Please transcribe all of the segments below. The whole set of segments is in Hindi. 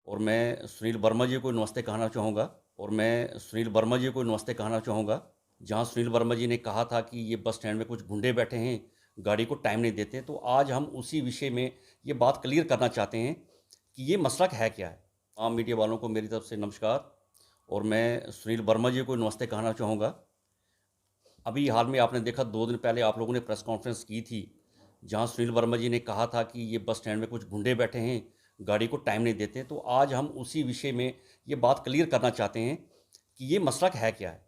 और मैं सुनील वर्मा जी को नमस्ते कहना चाहूँगा जहाँ सुनील वर्मा जी ने कहा था कि ये बस स्टैंड में कुछ गुंडे बैठे हैं, गाड़ी को टाइम नहीं देते, तो आज हम उसी विषय में ये बात क्लियर करना चाहते हैं कि ये मसला है क्या है। आम मीडिया वालों को मेरी तरफ से नमस्कार और मैं सुनील वर्मा जी को नमस्ते कहना चाहूँगा। अभी हाल में आपने देखा 2 दिन पहले आप लोगों ने प्रेस कॉन्फ्रेंस की थी, जहाँ सुनील वर्मा जी ने कहा था कि ये बस स्टैंड में कुछ गुंडे बैठे हैं, गाड़ी को टाइम नहीं देते, तो आज हम उसी विषय में ये बात क्लियर करना चाहते हैं कि ये मसला है क्या है।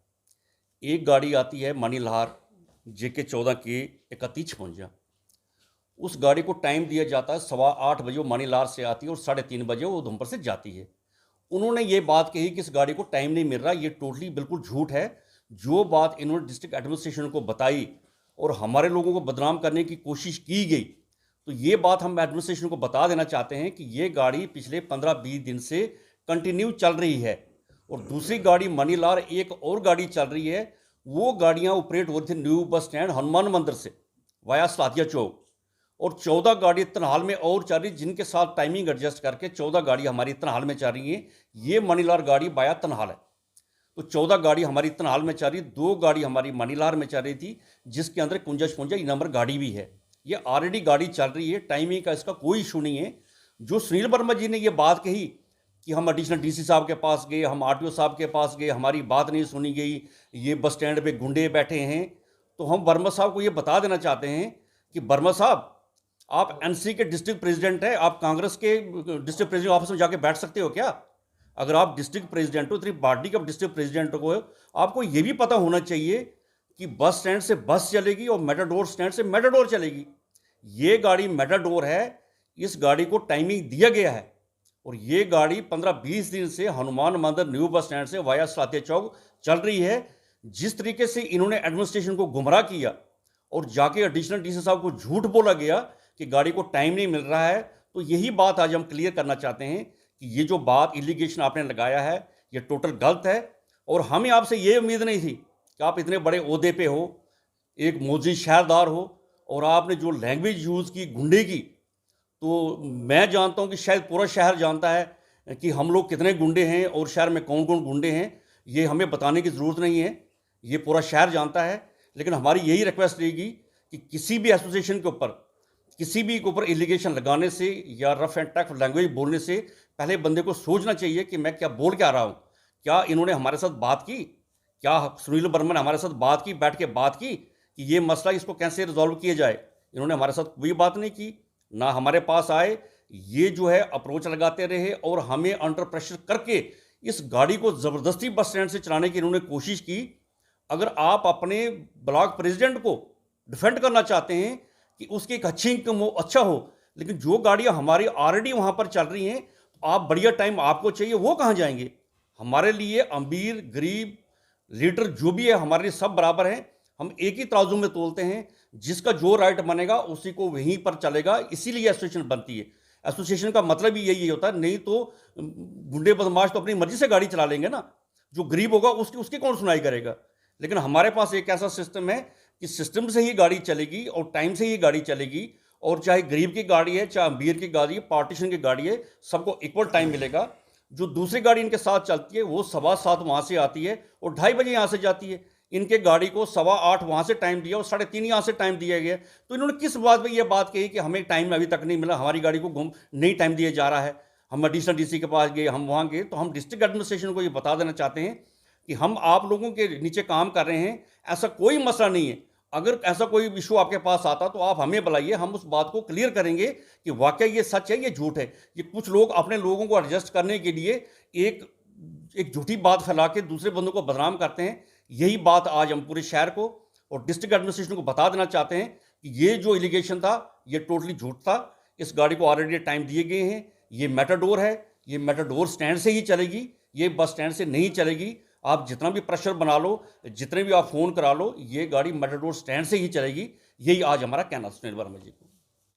एक गाड़ी आती है मनीलाहर JK 14 के 3156, उस गाड़ी को टाइम दिया जाता है 8:15 बजे, वो मनीलाहर से आती है और 3:30 बजे वो उधमपुर से जाती है। उन्होंने ये बात कही कि इस गाड़ी को टाइम नहीं मिल रहा, ये टोटली बिल्कुल झूठ है। जो बात इन्होंने डिस्ट्रिक्ट एडमिनिस्ट्रेशन को बताई और हमारे लोगों को बदनाम करने की कोशिश की गई, तो ये बात हम एडमिनिस्ट्रेशन को बता देना चाहते हैं कि ये गाड़ी पिछले 15-20 दिन से कंटिन्यू चल रही है और दूसरी गाड़ी मनीलाल एक और गाड़ी चल रही है। वो गाड़ियां ऑपरेट हो रही थी न्यू बस स्टैंड हनुमान मंदिर से वाया सलातिया चौक, और 14 गाड़ी तनहाल में और चल रही, जिनके साथ टाइमिंग एडजस्ट करके 14 गाड़ी हमारी तनहाल में चल रही हैं। ये मनीलाल गाड़ी वाया तनहाल है, तो 14 गाड़ी हमारी तनहाल में चल रही, 2 गाड़ी हमारी मनीलाल में चल रही थी, जिसके अंदर कुंजश नंबर गाड़ी भी है। ये ऑलरेडी गाड़ी चल रही है, टाइमिंग का इसका कोई इशू नहीं है। जो सुनील वर्मा जी ने ये बात कही कि हम एडिशनल DC साहब के पास गए, हम RTO साहब के पास गए, हमारी बात नहीं सुनी गई, ये बस स्टैंड पे गुंडे बैठे हैं, तो हम वर्मा साहब को ये बता देना चाहते हैं कि वर्मा साहब, आप NC के डिस्ट्रिक्ट प्रेसिडेंट हैं, आप कांग्रेस के डिस्ट्रिक्ट प्रेसिडेंट ऑफिस में जाके बैठ सकते हो क्या? अगर आप डिस्ट्रिक्ट प्रेसिडेंट हो, तेरी पार्टी का डिस्ट्रिक्ट प्रेसिडेंट को, आपको ये भी पता होना चाहिए कि बस स्टैंड से बस चलेगी और मेटाडोर स्टैंड से मेटाडोर चलेगी। ये गाड़ी मेटाडोर है, इस गाड़ी को टाइमिंग दिया गया है और ये गाड़ी 15-20 दिन से हनुमान मंदिर न्यू बस स्टैंड से वाया सलातिया चौक चल रही है। जिस तरीके से इन्होंने एडमिनिस्ट्रेशन को गुमराह किया और जाके एडिशनल DC साहब को झूठ बोला गया कि गाड़ी को टाइम नहीं मिल रहा है, तो यही बात आज हम क्लियर करना चाहते हैं कि ये जो बात एलिगेशन आपने लगाया है, ये टोटल गलत है। और हमें आपसे ये उम्मीद नहीं थी कि आप इतने बड़े ओहदे पे हो, एक मौजूद शहरदार हो, और आपने जो लैंग्वेज यूज़ की गुंडे की, तो मैं जानता हूं कि शायद पूरा शहर जानता है कि हम लोग कितने गुंडे हैं और शहर में कौन कौन गुंडे हैं। ये हमें बताने की ज़रूरत नहीं है, ये पूरा शहर जानता है। लेकिन हमारी यही रिक्वेस्ट रहेगी कि किसी भी एसोसिएशन के ऊपर, किसी भी के ऊपर एलिगेशन लगाने से या रफ एंड टफ लैंग्वेज बोलने से पहले बंदे को सोचना चाहिए कि मैं क्या बोल के आ रहा हूँ। क्या इन्होंने हमारे साथ बात की? क्या सुनील वर्मा ने हमारे साथ बात की, बैठ के बात की कि ये मसला इसको कैसे रिजॉल्व किया जाए? इन्होंने हमारे साथ कोई बात नहीं की, ना हमारे पास आए। ये जो है अप्रोच लगाते रहे और हमें अंडर प्रेशर करके इस गाड़ी को ज़बरदस्ती बस स्टैंड से चलाने की इन्होंने कोशिश की। अगर आप अपने ब्लॉक प्रेसिडेंट को डिफेंड करना चाहते हैं कि उसकी एक अच्छी इनकम हो, अच्छा हो, लेकिन जो गाड़ियां हमारी ऑलरेडी वहां पर चल रही हैं, तो आप बढ़िया टाइम आपको चाहिए, वो कहां जाएंगे? हमारे लिए अमीर गरीब लीडर जो भी है हमारे लिए सब बराबर हैं। हम एक ही तराजू में तोलते हैं, जिसका जो राइट बनेगा उसी को वहीं पर चलेगा। इसीलिए एसोसिएशन बनती है। एसोसिएशन का मतलब ही यही होता है, नहीं तो गुंडे बदमाश तो अपनी मर्जी से गाड़ी चला लेंगे ना। जो गरीब होगा उसकी उसकी कौन सुनाई करेगा? लेकिन हमारे पास एक ऐसा सिस्टम है कि सिस्टम से ही गाड़ी चलेगी और टाइम से ही गाड़ी चलेगी, और चाहे गरीब की गाड़ी है, चाहे अमीर की गाड़ी है, पार्टीशन की गाड़ी है, सबको इक्वल टाइम मिलेगा। जो दूसरी गाड़ी इनके साथ चलती है वो 7:15 वहाँ से आती है और 2:30 बजे यहाँ से जाती है। इनके गाड़ी को 8:15 वहाँ से टाइम दिया और 3:30 यहाँ से टाइम दिया गया। तो इन्होंने किस बात पे ये बात कही कि हमें टाइम अभी तक नहीं मिला, हमारी गाड़ी को नहीं टाइम दिया जा रहा है? हम एडिशनल DC के पास गए, हम वहाँ गए, तो हम डिस्ट्रिक्ट एडमिनिस्ट्रेशन को ये बता देना चाहते हैं कि हम आप लोगों के नीचे काम कर रहे हैं, ऐसा कोई मसला नहीं है। अगर ऐसा कोई इशू आपके पास आता तो आप हमें बुलाइए, हम उस बात को क्लियर करेंगे कि वाकई ये सच है, ये झूठ है। ये कुछ लोग अपने लोगों को एडजस्ट करने के लिए एक एक झूठी बात फैला के दूसरे बंदों को बदनाम करते हैं। यही बात आज हम पूरे शहर को और डिस्ट्रिक्ट एडमिनिस्ट्रेशन को बता देना चाहते हैं कि ये जो एलिगेशन था ये टोटली झूठ था। इस गाड़ी को ऑलरेडी टाइम दिए गए हैं। ये मेटाडोर है, ये मेटाडोर स्टैंड से ही चलेगी, ये बस स्टैंड से नहीं चलेगी। आप जितना भी प्रेशर बना लो, जितने भी आप फ़ोन करा लो, ये गाड़ी मेटाडोर स्टैंड से ही चलेगी। यही आज हमारा कहना सुनील वर्मा जी को।